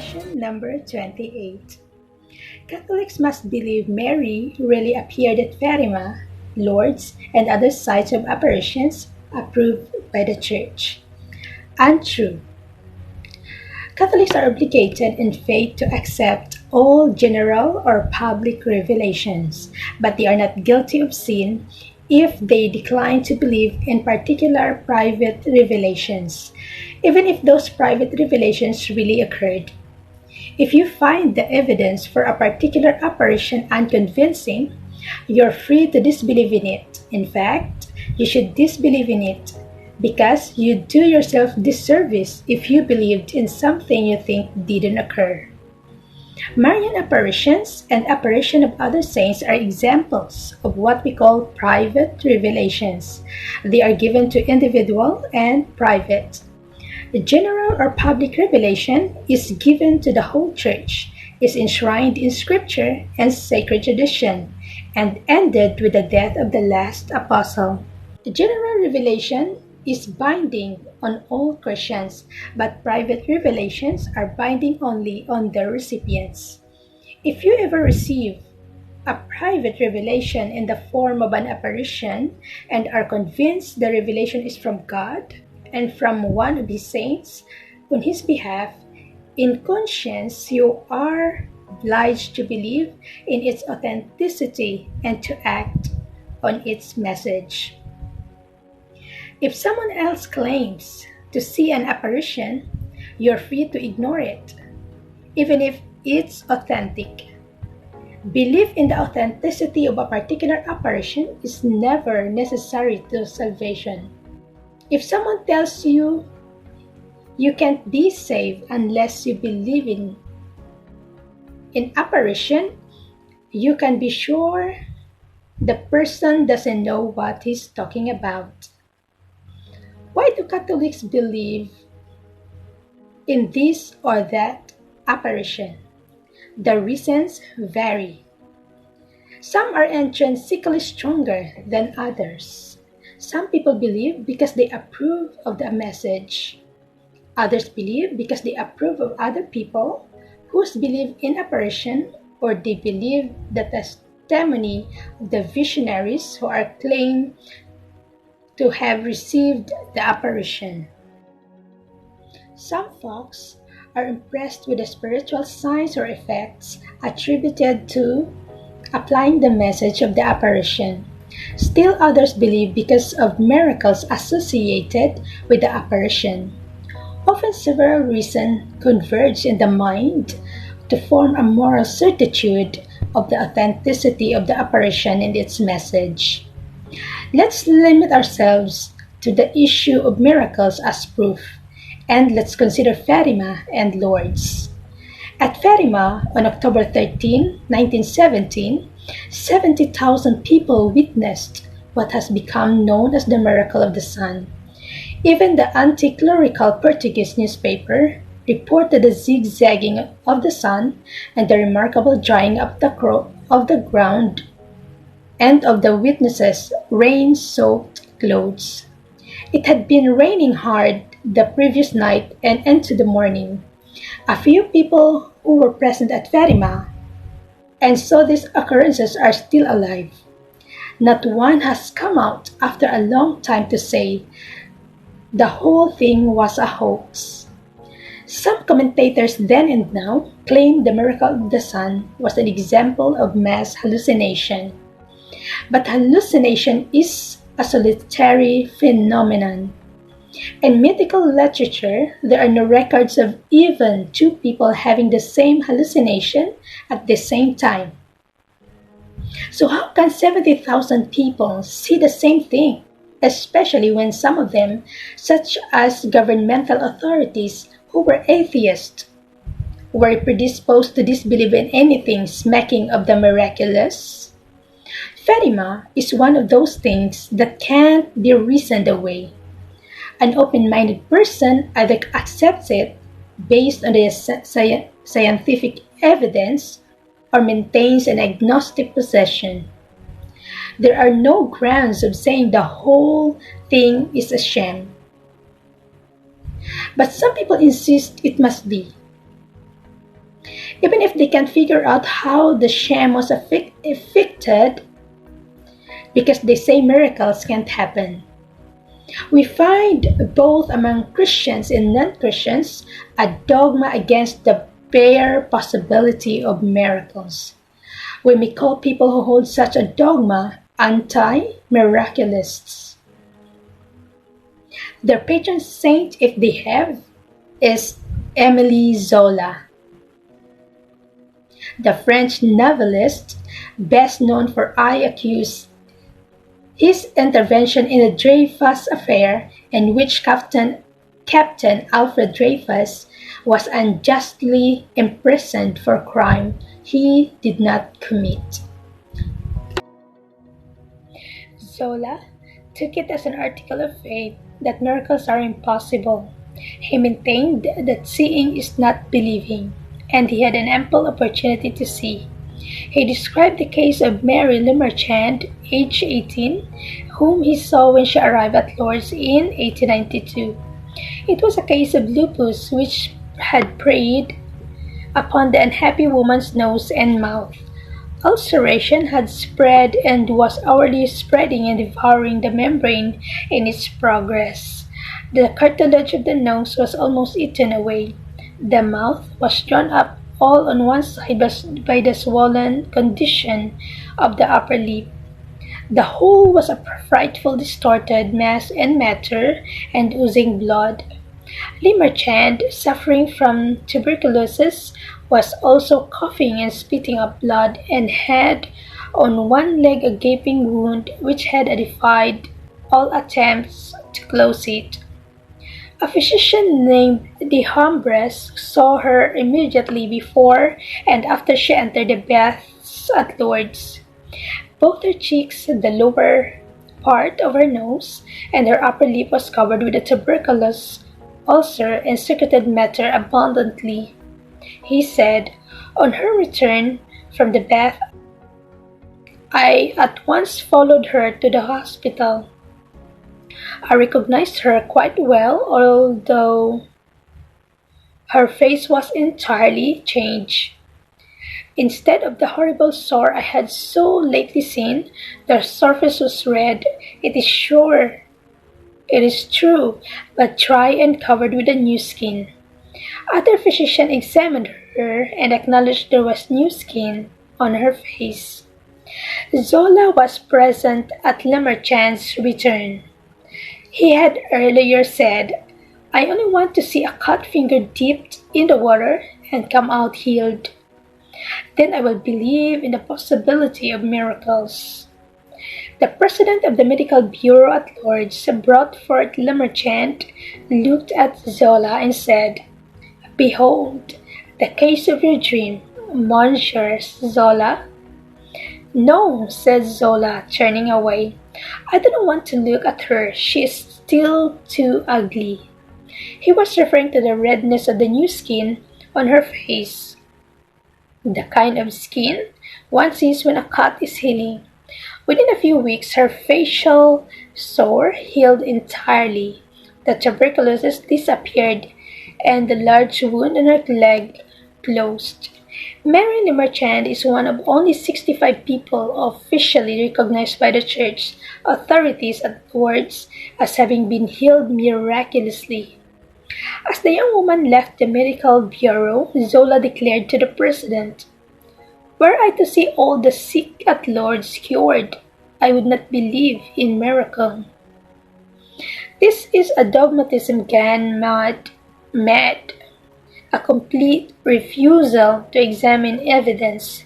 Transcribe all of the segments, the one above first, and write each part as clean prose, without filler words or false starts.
Question number 28. Catholics must believe Mary really appeared at Fatima, Lourdes, and other sites of apparitions approved by the Church. Untrue. Catholics are obligated in faith to accept all general or public revelations, but they are not guilty of sin if they decline to believe in particular private revelations, even if those private revelations really occurred. If you find the evidence for a particular apparition unconvincing, you're free to disbelieve in it. In fact, you should disbelieve in it because you do yourself disservice if you believed in something you think didn't occur. Marian apparitions and apparition of other saints are examples of what we call private revelations. They are given to individual and private. The general or public revelation is given to the whole Church, is enshrined in Scripture and sacred tradition, and ended with the death of the last apostle. The general revelation is binding on all Christians, but private revelations are binding only on their recipients. If you ever receive a private revelation in the form of an apparition and are convinced the revelation is from God and from one of His saints on His behalf, in conscience you are obliged to believe in its authenticity and to act on its message. If someone else claims to see an apparition, you're free to ignore it, even if it's authentic. Belief in the authenticity of a particular apparition is never necessary to salvation. If someone tells you you can't be saved unless you believe in apparition, you can be sure the person doesn't know what he's talking about. Why do Catholics believe in this or that apparition? The reasons vary. Some are intrinsically stronger than others. Some people believe because they approve of the message. Others believe because they approve of other people who believe in apparition, or they believe the testimony of the visionaries who are claimed to have received the apparition. Some folks are impressed with the spiritual signs or effects attributed to applying the message of the apparition. Still others believe because of miracles associated with the apparition. Often several reasons converge in the mind to form a moral certitude of the authenticity of the apparition and its message. Let's limit ourselves to the issue of miracles as proof, and let's consider Fatima and Lourdes. At Fatima, on October 13, 1917, 70,000 people witnessed what has become known as the miracle of the sun. Even the anti-clerical Portuguese newspaper reported the zigzagging of the sun and the remarkable drying up of the ground and of the witnesses' rain-soaked clothes. It had been raining hard the previous night and into the morning. A few people who were present at Fatima and saw these occurrences are still alive. Not one has come out after a long time to say the whole thing was a hoax. Some commentators then and now claim the miracle of the sun was an example of mass hallucination. But hallucination is a solitary phenomenon. In medical literature, there are no records of even two people having the same hallucination at the same time. So how can 70,000 people see the same thing, especially when some of them, such as governmental authorities who were atheists, were predisposed to disbelieve in anything smacking of the miraculous? Fatima is one of those things that can't be reasoned away. An open-minded person either accepts it based on the scientific evidence or maintains an agnostic position. There are no grounds of saying the whole thing is a sham. But some people insist it must be. they can't figure out how the sham was effected because they say miracles can't happen. We find both among Christians and non-Christians a dogma against the bare possibility of miracles. We may call people who hold such a dogma anti-miraculists. Their patron saint, if they have, is Émile Zola, the French novelist best known for I Accuse. His intervention in the Dreyfus affair, in which Captain Alfred Dreyfus was unjustly imprisoned for a crime he did not commit. Zola took it as an article of faith that miracles are impossible. He maintained that seeing is not believing, and he had an ample opportunity to see. He described the case of Mary Lemarchand, age 18, whom he saw when she arrived at Lourdes in 1892. It was a case of lupus which had preyed upon the unhappy woman's nose and mouth. Ulceration had spread and was hourly spreading and devouring the membrane in its progress. The cartilage of the nose was almost eaten away. The mouth was drawn up all on one side by the swollen condition of the upper lip. The whole was a frightful distorted mass and matter and oozing blood. Lemarchand, suffering from tuberculosis, was also coughing and spitting up blood and had on one leg a gaping wound which had defied all attempts to close it. A physician named de Hombres saw her immediately before and after she entered the baths at Lourdes. Both her cheeks, the lower part of her nose, and her upper lip was covered with a tuberculous ulcer and secreted matter abundantly. He said, on her return from the bath, I at once followed her to the hospital. I recognized her quite well, although her face was entirely changed. Instead of the horrible sore I had so lately seen, the surface was red. It is true, but dry and covered with a new skin. Other physicians examined her and acknowledged there was new skin on her face. Zola was present at Lemarchand's return. He had earlier said, I only want to see a cut finger dipped in the water and come out healed. Then I will believe in the possibility of miracles. The president of the medical bureau at Lourdes brought forth Lemarchand, looked at Zola and said, Behold, the case of your dream, Monsieur Zola. No, said Zola, turning away. I don't want to look at her. She is still too ugly. He was referring to the redness of the new skin on her face. The kind of skin one sees when a cut is healing. Within a few weeks, her facial sore healed entirely. The tuberculosis disappeared, and the large wound on her leg closed. Mary Lemarchand is one of only 65 people officially recognized by the church authorities at Lourdes as having been healed miraculously. As the young woman left the medical bureau, Zola declared to the president, Were I to see all the sick at Lourdes cured, I would not believe in miracle. This is a dogmatism gone mad, a complete refusal to examine evidence.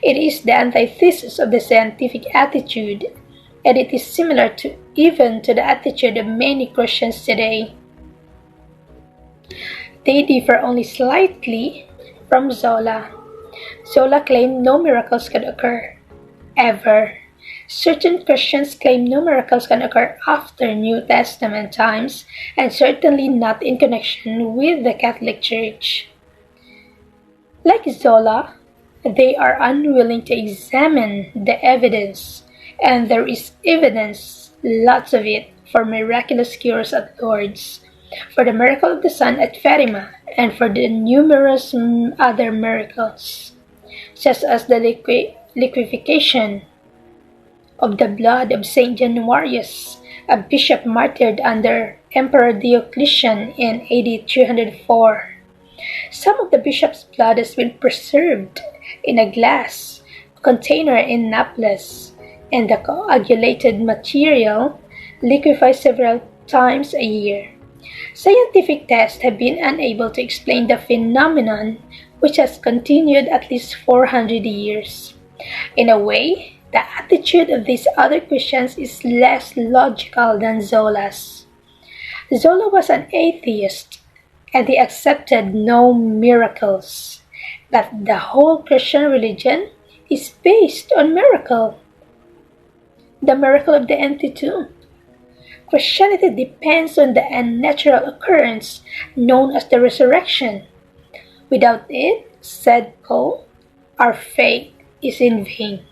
It is the antithesis of the scientific attitude, and it is similar even to the attitude of many Christians today. They differ only slightly from Zola. Zola claimed no miracles could occur, ever. Certain Christians claim no miracles can occur after New Testament times, and certainly not in connection with the Catholic Church. Like Zola, they are unwilling to examine the evidence, and there is evidence, lots of it, for miraculous cures at Lourdes, for the miracle of the sun at Fatima, and for the numerous other miracles. such as the liquefaction of the blood of Saint Januarius, a bishop martyred under Emperor Diocletian in AD 304. Some of the bishop's blood has been preserved in a glass container in Naples, and the coagulated material liquefies several times a year. Scientific tests have been unable to explain the phenomenon, which has continued at least 400 years. In a way, the attitude of these other Christians is less logical than Zola's. Zola was an atheist, and he accepted no miracles. But the whole Christian religion is based on miracle. The miracle of the empty tomb. Christianity depends on the unnatural occurrence known as the resurrection. Without it, said Paul, our faith is in vain.